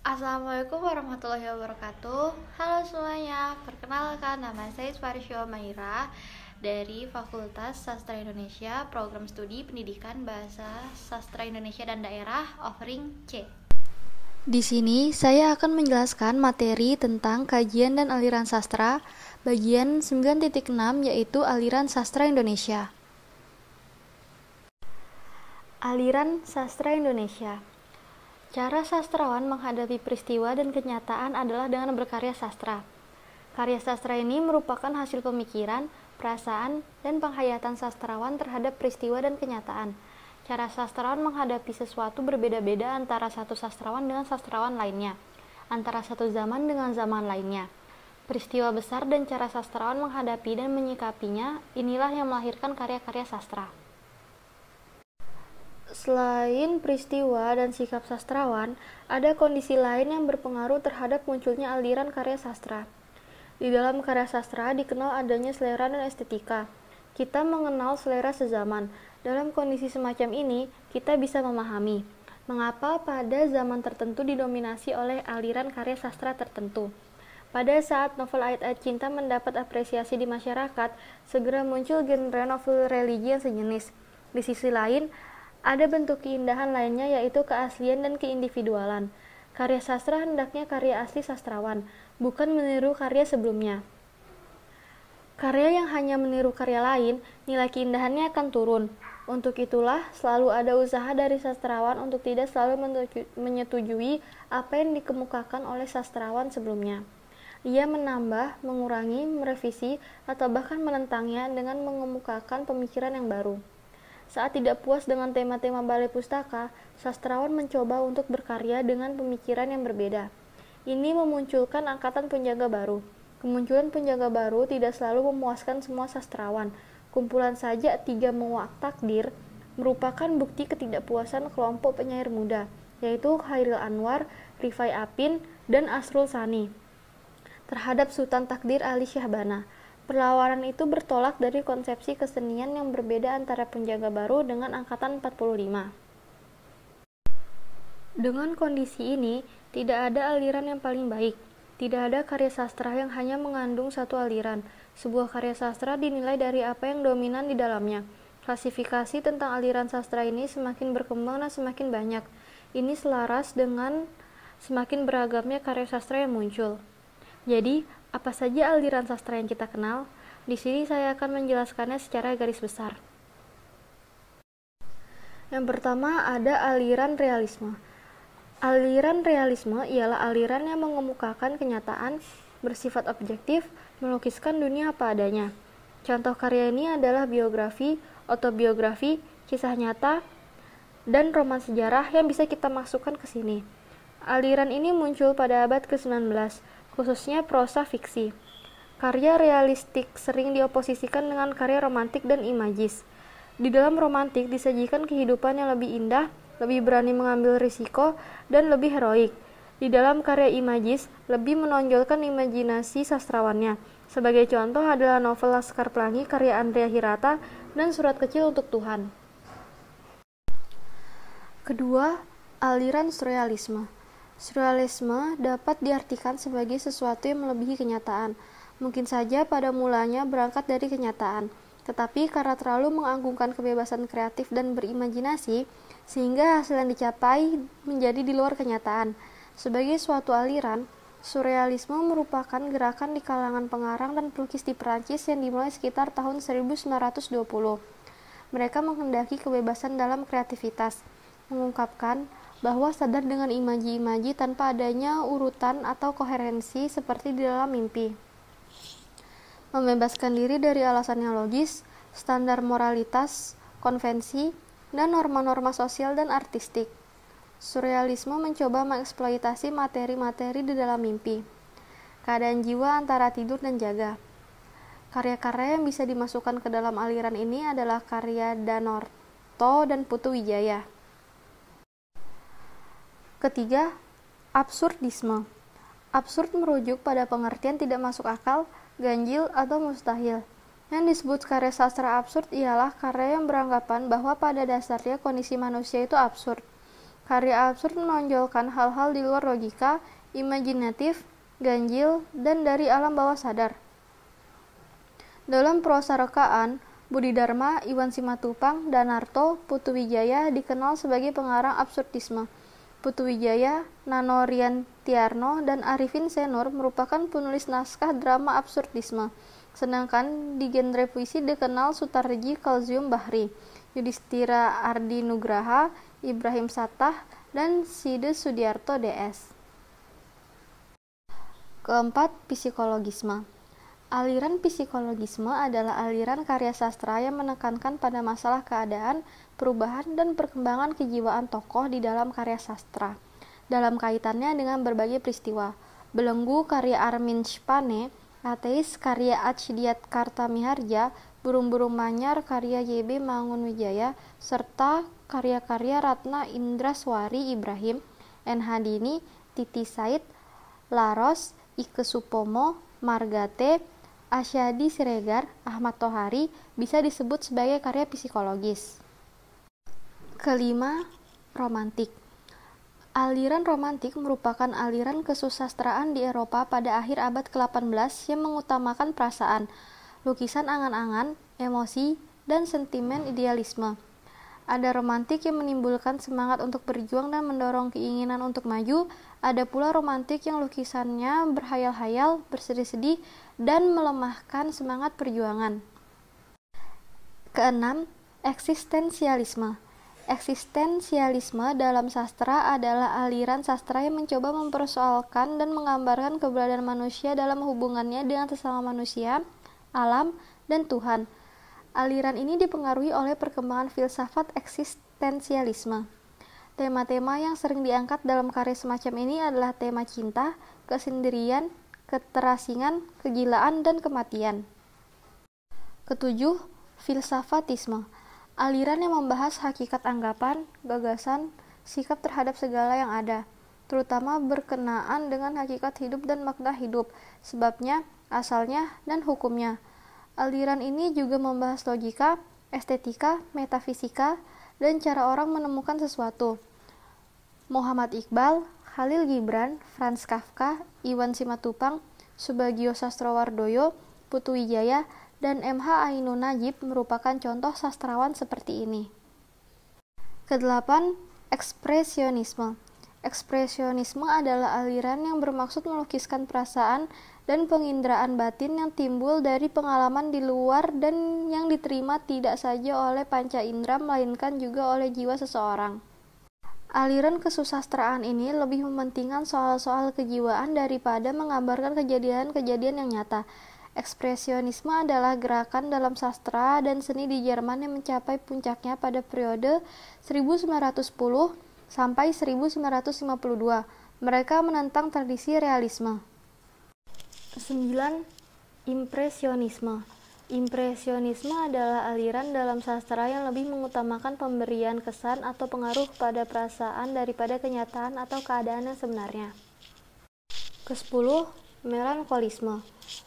Assalamualaikum warahmatullahi wabarakatuh. Halo semuanya, perkenalkan nama saya Farisyo Maira dari Fakultas Sastra Indonesia, Program Studi Pendidikan Bahasa Sastra Indonesia dan Daerah, offering C. Di sini saya akan menjelaskan materi tentang kajian dan aliran sastra bagian 9.6 yaitu aliran sastra Indonesia. Aliran sastra Indonesia. Cara sastrawan menghadapi peristiwa dan kenyataan adalah dengan berkarya sastra. Karya sastra ini merupakan hasil pemikiran, perasaan, dan penghayatan sastrawan terhadap peristiwa dan kenyataan. Cara sastrawan menghadapi sesuatu berbeda-beda antara satu sastrawan dengan sastrawan lainnya, antara satu zaman dengan zaman lainnya. Peristiwa besar dan cara sastrawan menghadapi dan menyikapinya, inilah yang melahirkan karya-karya sastra. Selain peristiwa dan sikap sastrawan, ada kondisi lain yang berpengaruh terhadap munculnya aliran karya sastra. Di dalam karya sastra dikenal adanya selera dan estetika. Kita mengenal selera sezaman. Dalam kondisi semacam ini, kita bisa memahami mengapa pada zaman tertentu didominasi oleh aliran karya sastra tertentu. Pada saat novel ayat-ayat cinta mendapat apresiasi di masyarakat, segera muncul genre novel religi yang sejenis. Di sisi lain, ada bentuk keindahan lainnya yaitu keaslian dan keindividualan. Karya sastra hendaknya karya asli sastrawan, bukan meniru karya sebelumnya. Karya yang hanya meniru karya lain, nilai keindahannya akan turun. Untuk itulah, selalu ada usaha dari sastrawan untuk tidak selalu menyetujui apa yang dikemukakan oleh sastrawan sebelumnya. Ia menambah, mengurangi, merevisi, atau bahkan menentangnya dengan mengemukakan pemikiran yang baru. Saat tidak puas dengan tema-tema balai pustaka, sastrawan mencoba untuk berkarya dengan pemikiran yang berbeda. Ini memunculkan angkatan penjaga baru. Kemunculan penjaga baru tidak selalu memuaskan semua sastrawan. Kumpulan saja 3 menguak takdir merupakan bukti ketidakpuasan kelompok penyair muda, yaitu Khairil Anwar, Rifai Apin, dan Asrul Sani terhadap Sultan Takdir Ali Syahbana. Perlawanan itu bertolak dari konsepsi kesenian yang berbeda antara penjaga baru dengan angkatan 45. Dengan kondisi ini, tidak ada aliran yang paling baik. Tidak ada karya sastra yang hanya mengandung satu aliran. Sebuah karya sastra dinilai dari apa yang dominan di dalamnya. Klasifikasi tentang aliran sastra ini semakin berkembang dan semakin banyak. Ini selaras dengan semakin beragamnya karya sastra yang muncul. Jadi, apa saja aliran sastra yang kita kenal? Di sini saya akan menjelaskannya secara garis besar. Yang pertama ada aliran realisme. Aliran realisme ialah aliran yang mengemukakan kenyataan, bersifat objektif, melukiskan dunia apa adanya. Contoh karya ini adalah biografi, autobiografi, kisah nyata, dan roman sejarah yang bisa kita masukkan ke sini. Aliran ini muncul pada abad ke-19, khususnya prosa fiksi. Karya realistik sering dioposisikan dengan karya romantik dan imajis. Di dalam romantik disajikan kehidupan yang lebih indah, lebih berani mengambil risiko, dan lebih heroik. Di dalam karya imajis, lebih menonjolkan imajinasi sastrawannya. Sebagai contoh adalah novel Laskar Pelangi karya Andrea Hirata dan Surat Kecil untuk Tuhan. Kedua, aliran surrealisme. Surrealisme dapat diartikan sebagai sesuatu yang melebihi kenyataan. Mungkin saja pada mulanya berangkat dari kenyataan, tetapi karena terlalu mengagunkan kebebasan kreatif dan berimajinasi, sehingga hasil yang dicapai menjadi di luar kenyataan. Sebagai suatu aliran, surrealisme merupakan gerakan di kalangan pengarang dan pelukis di Perancis yang dimulai sekitar tahun 1920. Mereka menghendaki kebebasan dalam kreativitas, mengungkapkan bahwa sadar dengan imaji-imaji tanpa adanya urutan atau koherensi seperti di dalam mimpi. Membebaskan diri dari alasan yang logis, standar moralitas, konvensi, dan norma-norma sosial dan artistik. Surrealisme mencoba mengeksploitasi materi-materi di dalam mimpi. Keadaan jiwa antara tidur dan jaga. Karya-karya yang bisa dimasukkan ke dalam aliran ini adalah karya Danorto dan Putu Wijaya. Ketiga, absurdisme. Absurd merujuk pada pengertian tidak masuk akal, ganjil, atau mustahil. Yang disebut karya sastra absurd ialah karya yang beranggapan bahwa pada dasarnya kondisi manusia itu absurd. Karya absurd menonjolkan hal-hal di luar logika, imajinatif, ganjil, dan dari alam bawah sadar. Dalam prosa rekaan, Budi Dharma, Iwan Simatupang, dan Narto Putuwijaya dikenal sebagai pengarang absurdisme. Putuwijaya, Nano Riantiarno, dan Arifin Senur merupakan penulis naskah drama absurdisme. Sedangkan di genre puisi dikenal Sutarji Kalzium Bahri, Yudhistira Ardi Nugraha, Ibrahim Sattah, dan Side Sudiarto DS. Keempat, psikologisme. Aliran psikologisme adalah aliran karya sastra yang menekankan pada masalah keadaan, perubahan, dan perkembangan kejiwaan tokoh di dalam karya sastra, dalam kaitannya dengan berbagai peristiwa. Belenggu karya Armin Shpane, Ateis karya Achdiat Kartamiharja, Burung-burung Manyar karya Y.B. Mangunwijaya, serta karya-karya Ratna Indraswari Ibrahim, N. Hadini, Titi Said, Laros, Ike Supomo, Margate, Asyadi Siregar, Ahmad Tohari bisa disebut sebagai karya psikologis. Kelima, romantik. Aliran romantik merupakan aliran kesusastraan di Eropa pada akhir abad ke-18 yang mengutamakan perasaan, lukisan angan-angan, emosi, dan sentimen idealisme. Ada romantik yang menimbulkan semangat untuk berjuang dan mendorong keinginan untuk maju. Ada pula romantik yang lukisannya berhayal-hayal, bersedih-sedih, dan melemahkan semangat perjuangan. Keenam, eksistensialisme. Eksistensialisme dalam sastra adalah aliran sastra yang mencoba mempersoalkan dan menggambarkan keberadaan manusia dalam hubungannya dengan sesama manusia, alam, dan Tuhan. Aliran ini dipengaruhi oleh perkembangan filsafat eksistensialisme. Tema-tema yang sering diangkat dalam karya semacam ini adalah tema cinta, kesendirian, keterasingan, kegilaan, dan kematian. Ketujuh, filsafatisme. Aliran yang membahas hakikat anggapan, gagasan, sikap terhadap segala yang ada, terutama berkenaan dengan hakikat hidup dan makna hidup, sebabnya, asalnya, dan hukumnya. Aliran ini juga membahas logika, estetika, metafisika, dan cara orang menemukan sesuatu. Muhammad Iqbal, Khalil Gibran, Franz Kafka, Iwan Simatupang, Subagio Sastrowardoyo, Putuwijaya, dan M.H. Ainun Najib merupakan contoh sastrawan seperti ini. Kedelapan, ekspresionisme. Ekspresionisme adalah aliran yang bermaksud melukiskan perasaan dan penginderaan batin yang timbul dari pengalaman di luar dan yang diterima tidak saja oleh panca indera melainkan juga oleh jiwa seseorang. Aliran kesusastraan ini lebih mementingkan soal-soal kejiwaan daripada menggambarkan kejadian-kejadian yang nyata. Ekspresionisme adalah gerakan dalam sastra dan seni di Jerman yang mencapai puncaknya pada periode 1910 sampai 1952. Mereka menentang tradisi realisme. 9. Impresionisme. Impresionisme adalah aliran dalam sastra yang lebih mengutamakan pemberian kesan atau pengaruh pada perasaan daripada kenyataan atau keadaan yang sebenarnya. Ke-10. Melankolisme.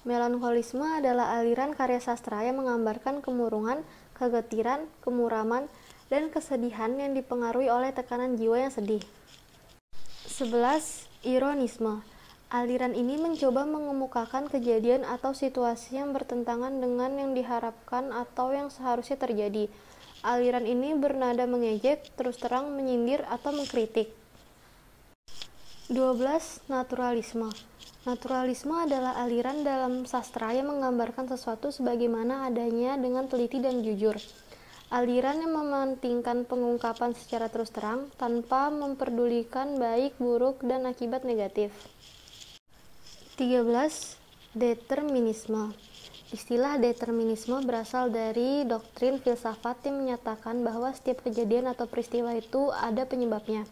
Melankolisme adalah aliran karya sastra yang menggambarkan kemurungan, kegetiran, kemuraman, dan kesedihan yang dipengaruhi oleh tekanan jiwa yang sedih. 11. Ironisme. Aliran ini mencoba mengemukakan kejadian atau situasi yang bertentangan dengan yang diharapkan atau yang seharusnya terjadi. Aliran ini bernada mengejek, terus terang, menyindir, atau mengkritik. 12. Naturalisme. Naturalisme adalah aliran dalam sastra yang menggambarkan sesuatu sebagaimana adanya dengan teliti dan jujur. Aliran yang mementingkan pengungkapan secara terus terang tanpa memperdulikan baik, buruk, dan akibat negatif. 13. Determinisme. Istilah determinisme berasal dari doktrin filsafat yang menyatakan bahwa setiap kejadian atau peristiwa itu ada penyebabnya.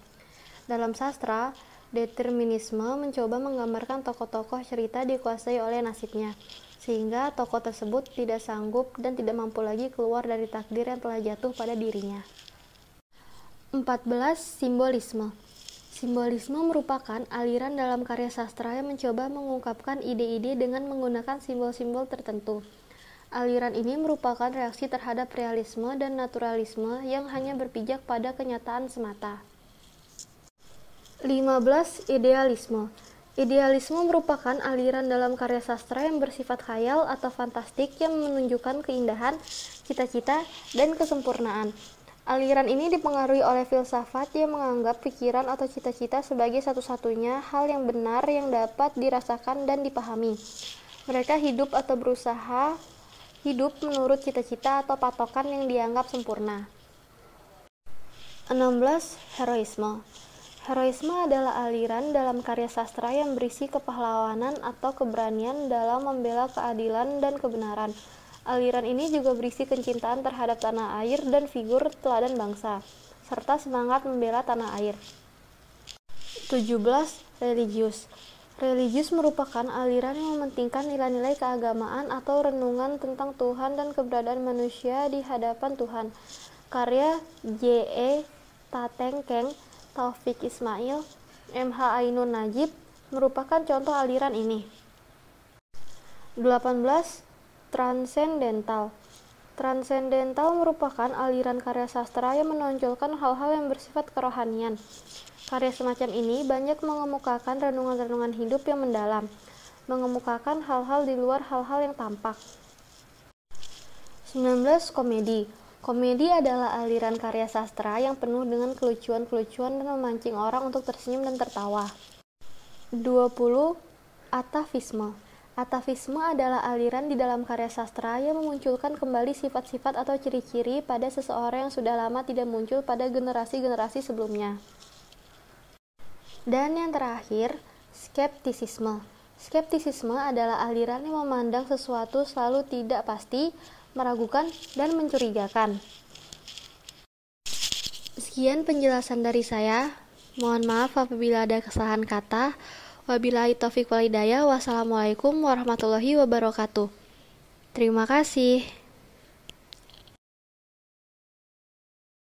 Dalam sastra, determinisme mencoba menggambarkan tokoh-tokoh cerita dikuasai oleh nasibnya, sehingga tokoh tersebut tidak sanggup dan tidak mampu lagi keluar dari takdir yang telah jatuh pada dirinya. 14. Simbolisme. Simbolisme merupakan aliran dalam karya sastra yang mencoba mengungkapkan ide-ide dengan menggunakan simbol-simbol tertentu. Aliran ini merupakan reaksi terhadap realisme dan naturalisme yang hanya berpijak pada kenyataan semata. 15. Idealisme. Idealisme merupakan aliran dalam karya sastra yang bersifat khayal atau fantastik yang menunjukkan keindahan, cita-cita, dan kesempurnaan. Aliran ini dipengaruhi oleh filsafat yang menganggap pikiran atau cita-cita sebagai satu-satunya hal yang benar yang dapat dirasakan dan dipahami. Mereka hidup atau berusaha hidup menurut cita-cita atau patokan yang dianggap sempurna. 16. Heroisme. Heroisme adalah aliran dalam karya sastra yang berisi kepahlawanan atau keberanian dalam membela keadilan dan kebenaran. Aliran ini juga berisi kecintaan terhadap tanah air dan figur teladan bangsa, serta semangat membela tanah air. 17. Religius. Religius merupakan aliran yang mementingkan nilai-nilai keagamaan atau renungan tentang Tuhan dan keberadaan manusia di hadapan Tuhan. Karya J.E. Tatengkeng, Taufik Ismail, M.H. Ainun Najib merupakan contoh aliran ini. 18. Transendental. Transendental merupakan aliran karya sastra yang menonjolkan hal-hal yang bersifat kerohanian. Karya semacam ini banyak mengemukakan renungan-renungan hidup yang mendalam, mengemukakan hal-hal di luar hal-hal yang tampak. 19. Komedi. Komedi adalah aliran karya sastra yang penuh dengan kelucuan-kelucuan dan memancing orang untuk tersenyum dan tertawa. 20. Atavisme. Atavisme adalah aliran di dalam karya sastra yang memunculkan kembali sifat-sifat atau ciri-ciri pada seseorang yang sudah lama tidak muncul pada generasi-generasi sebelumnya. Dan yang terakhir, skeptisisme. Skeptisisme adalah aliran yang memandang sesuatu selalu tidak pasti, meragukan, dan mencurigakan. Sekian penjelasan dari saya. Mohon maaf apabila ada kesalahan kata. Wabillahi taufiq wal hidayah. Wassalamualaikum warahmatullahi wabarakatuh. Terima kasih.